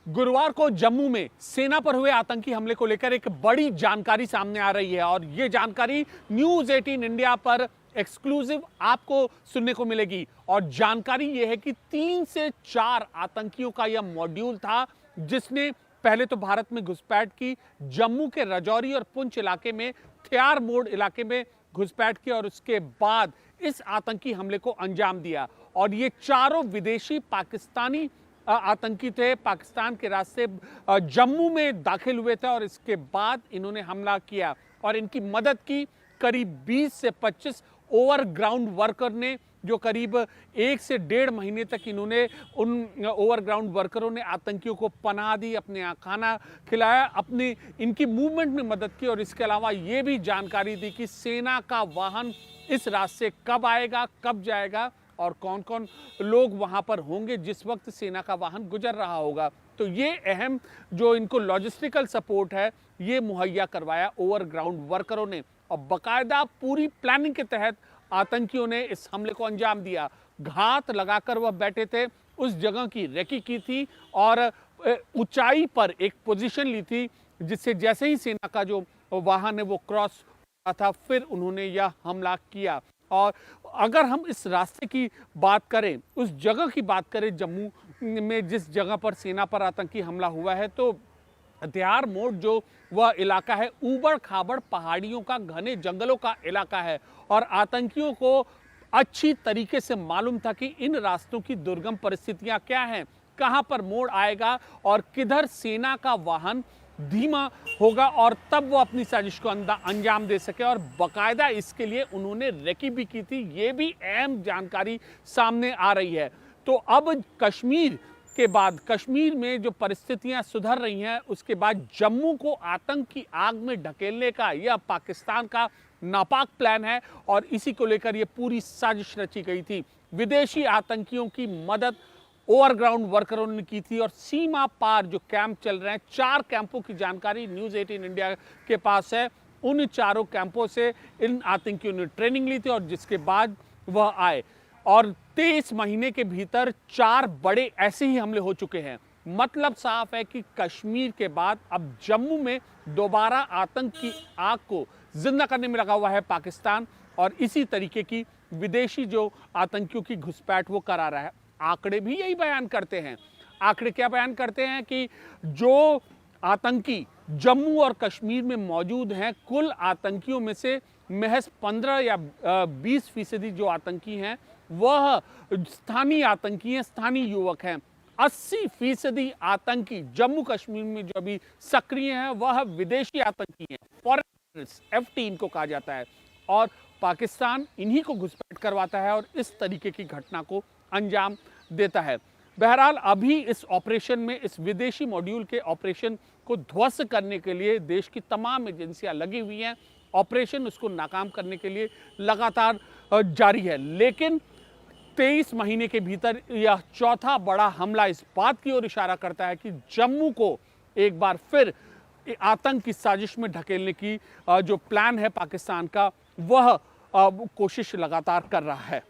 गुरुवार को जम्मू में सेना पर हुए आतंकी हमले को लेकर एक बड़ी जानकारी सामने आ रही है और ये जानकारी न्यूज़ 18 इंडिया पर एक्सक्लूसिव आपको सुनने को मिलेगी। और जानकारी यह है कि 3 से 4 आतंकियों का यह मॉड्यूल था जिसने पहले तो भारत में घुसपैठ की, जम्मू के राजौरी और पुंछ इलाके में थ्यार मोड़ इलाके में घुसपैठ की और उसके बाद इस आतंकी हमले को अंजाम दिया। और ये चारों विदेशी पाकिस्तानी आतंकी थे, पाकिस्तान के रास्ते जम्मू में दाखिल हुए थे और इसके बाद इन्होंने हमला किया और इनकी मदद की करीब 20 से 25 ओवरग्राउंड वर्कर ने, जो करीब 1 से 1.5 महीने तक इन्होंने उन ओवरग्राउंड वर्करों ने आतंकियों को पनाह दी, अपने यहाँ खाना खिलाया, अपनी इनकी मूवमेंट में मदद की। और इसके अलावा ये भी जानकारी दी कि सेना का वाहन इस रास्ते कब आएगा, कब जाएगा और कौन कौन लोग वहां पर होंगे जिस वक्त सेना का वाहन गुजर रहा होगा। तो ये अहम जो इनको लॉजिस्टिकल सपोर्ट है ये मुहैया करवाया ओवरग्राउंड वर्करों ने और बाकायदा पूरी प्लानिंग के तहत आतंकियों ने इस हमले को अंजाम दिया। घात लगाकर वह बैठे थे, उस जगह की रेकी की थी और ऊंचाई पर एक पोजीशन ली थी जिससे जैसे ही सेना का जो वाहन है वो क्रॉस हुआ था फिर उन्होंने यह हमला किया। और अगर हम इस रास्ते की बात करें, उस जगह की बात करें जम्मू में जिस जगह पर सेना पर आतंकी हमला हुआ है, तो थ्यार मोड़ जो वह इलाका है ऊबड़ खाबड़ पहाड़ियों का, घने जंगलों का इलाका है और आतंकियों को अच्छी तरीके से मालूम था कि इन रास्तों की दुर्गम परिस्थितियां क्या हैं, कहां पर मोड़ आएगा और किधर सेना का वाहन धीमा होगा और तब वो अपनी साजिश को अंजाम दे सके। और बाकायदा इसके लिए उन्होंने रेकी भी की थी, ये भी अहम जानकारी सामने आ रही है। तो अब कश्मीर के बाद, कश्मीर में जो परिस्थितियां सुधर रही हैं, उसके बाद जम्मू को आतंक की आग में ढकेलने का यह पाकिस्तान का नापाक प्लान है और इसी को लेकर यह पूरी साजिश रची गई थी। विदेशी आतंकियों की मदद ओवरग्राउंड वर्करों ने की थी और सीमा पार जो कैंप चल रहे हैं, 4 कैंपों की जानकारी न्यूज़ 18 इंडिया के पास है। उन चारों कैंपों से इन आतंकियों ने ट्रेनिंग ली थी और जिसके बाद वह आए और 23 महीने के भीतर 4 बड़े ऐसे ही हमले हो चुके हैं। मतलब साफ है कि कश्मीर के बाद अब जम्मू में दोबारा आतंक की आग को जिंदा करने में लगा हुआ है पाकिस्तान और इसी तरीके की विदेशी जो आतंकियों की घुसपैठ वो करा रहा है। आंकड़े भी यही बयान करते हैं। आंकड़े क्या बयान करते हैं कि जो आतंकी जम्मू और कश्मीर में मौजूद हैं, कुल आतंकियों में से महज 15 या 20% जो आतंकी हैं वह स्थानीय आतंकी हैं, स्थानीय युवक हैं। 80% आतंकी जम्मू कश्मीर में जो अभी सक्रिय हैं वह विदेशी आतंकी हैं, फॉरेन FT इनको कहा जाता है और पाकिस्तान इन्हीं को घुसपैठ करवाता है और इस तरीके की घटना को अंजाम देता है। बहरहाल अभी इस ऑपरेशन में, इस विदेशी मॉड्यूल के ऑपरेशन को ध्वस्त करने के लिए देश की तमाम एजेंसियां लगी हुई हैं। ऑपरेशन उसको नाकाम करने के लिए लगातार जारी है, लेकिन 23 महीने के भीतर यह चौथा बड़ा हमला इस बात की ओर इशारा करता है कि जम्मू को एक बार फिर आतंक की साजिश में ढकेलने की जो प्लान है पाकिस्तान का, वह कोशिश लगातार कर रहा है।